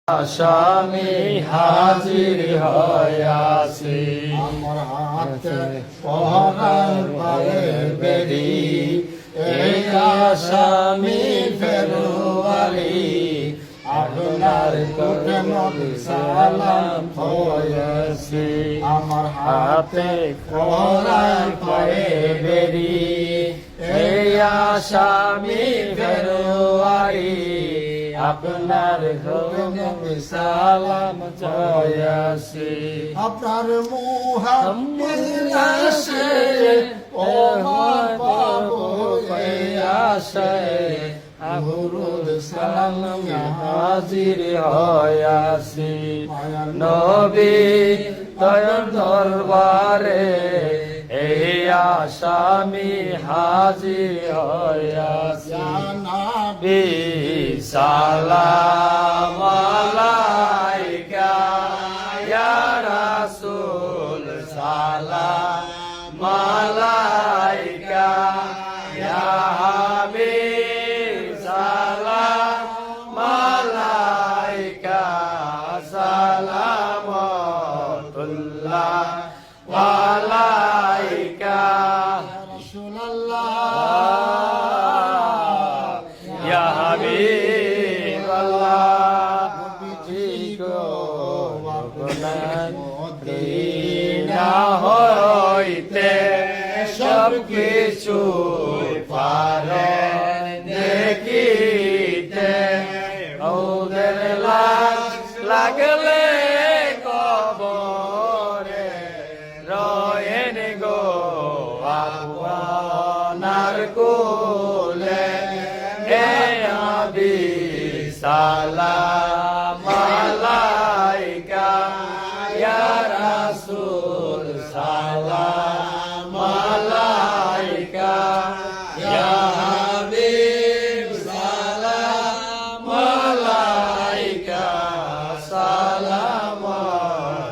আসামি হাজির হয়াছি আমার হাতে পহরার পায়ে বেরি এই আসামি ফেরুয়ারি আপনার কোটে নবী সালাম হয়াছি আমার হাতে পহরার পায়ে বেরি এই আসামি ফেরুয়ারি আপনার নবী সালাম জয়াসি আপনার মুহাম্মদ আসে ও পাবো এই আশায় আবরুদ সালাম হাজির হয়াসি নবী দয়ার দরবারে এই আসামি হাজির হয়াসি নবী সালাম আলাইকা ইয়া রাসূল সালাম আলাইকা ইয়া হাবিব সালাম আলাইকা সালামতুল্লাহ আলাইকা ইয়া হাবিবাল্লাহ মদিনা হইতে সব কিছু পারে দেখিতে ওদের লাগলে কবরে রয়েন গো আপনার কোলে হে নবী সালাম আলাইকা ইয়া রাসূল সালাম আলাইকা ইয়া হাবিব সালাম আলাইকা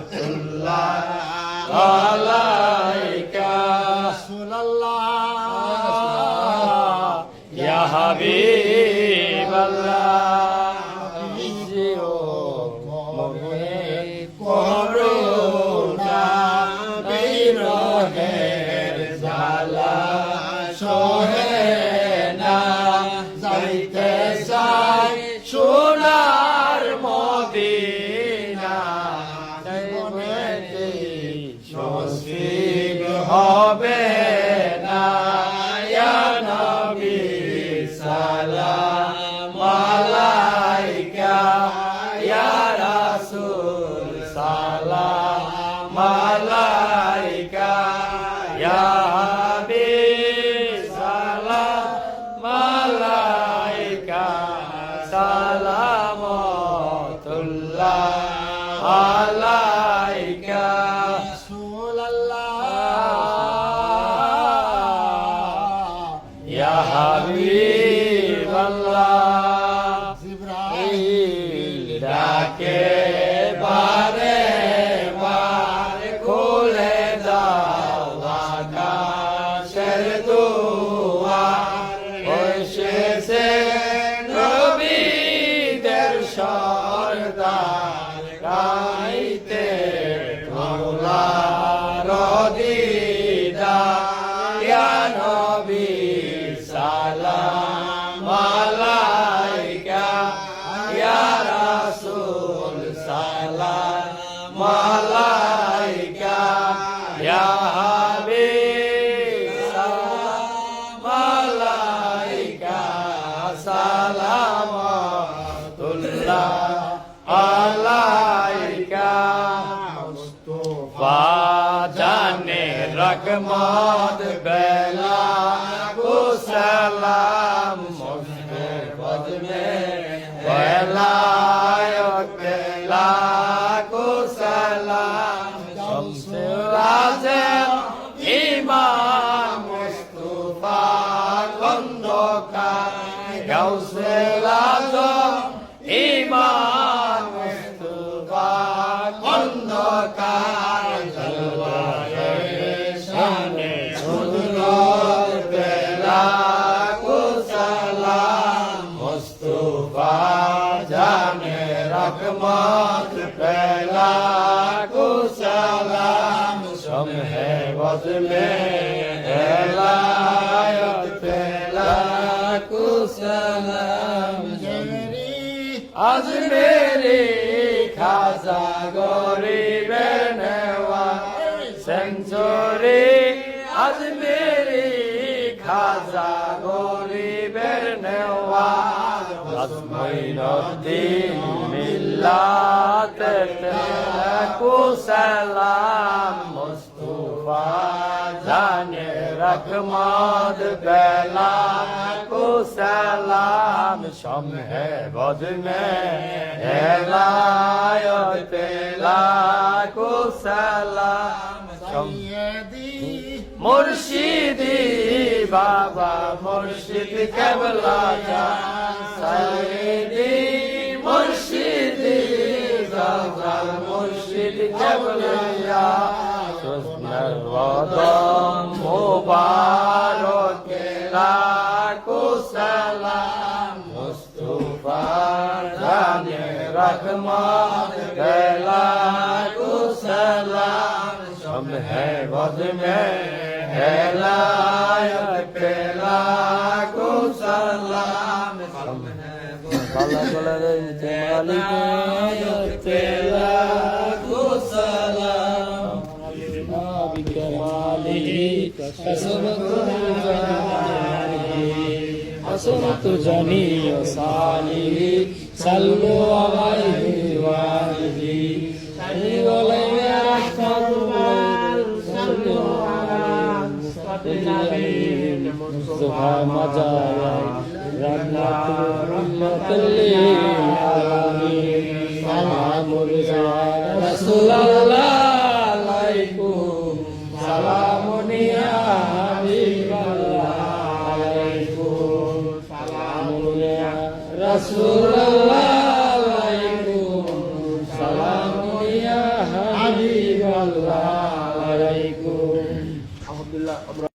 সালামতুল্লাহ আলাইকা ইয়া হাবিবাল্লাহ করুণা বিরহের জ্বালা সহে না যাইতে চাই সোনার মদিনা নসিব হবে না ইয়া নবী সালাম আলাইকা ইয়া রাসূল সালাম আলাইকা ইয়া হাবিব সালাম আলাইকা সালামতুল্লাহ আলাইকা ইয়া হাবিবাল্লাহ জিবরাইল ডাকে বারে বার খুলে দাও আকাশের দুয়ার এসেছে নবীদের সরদার গাইতে মাওলার দিদার ইয়া নবী সালাম আলাইকা ইয়া রাসূল সালাম আলাইকা ইয়া হাবিব সালাম আলাইকা সালামতুল্লাহ আলাইকা মুস্তাফা জানে রকমত বেলা को सलाम मुस्तफद में वलायत लाको सलाम शम्से आज़म इमाम मुस्तफा खंडकार गौसे आज़म इमाम मुस्तफा खंडकार जलवाए शान खुद रहमत पहला को सलाम शम है वज में एलायत पहला को सलाम आज मेरी खासा गरीबेर नेवा सेंचुरी आज मेरी खासा गरीबेर नेवा Asma'inuddin millat ko salam Mustafa jane rahmat bela ko salam sham hai bad mein elayat bela ko salam Murshidi বাবা মুর্শিদ কেবলা সাইদি মুর্শিদি বাবা মুর্শিদ কেবলা সুন্দর ওদম মুবারক লাখো সালাম মুস্তাফা জানে রহমত লাখো সালাম हम है वद में एलायत पेला को सलाम हम है काला काला रे मालिक पेला को सलाम नबी के मालिक कसमत जानी साली सल्लु अलैहि वालिहि Alhamdulillah.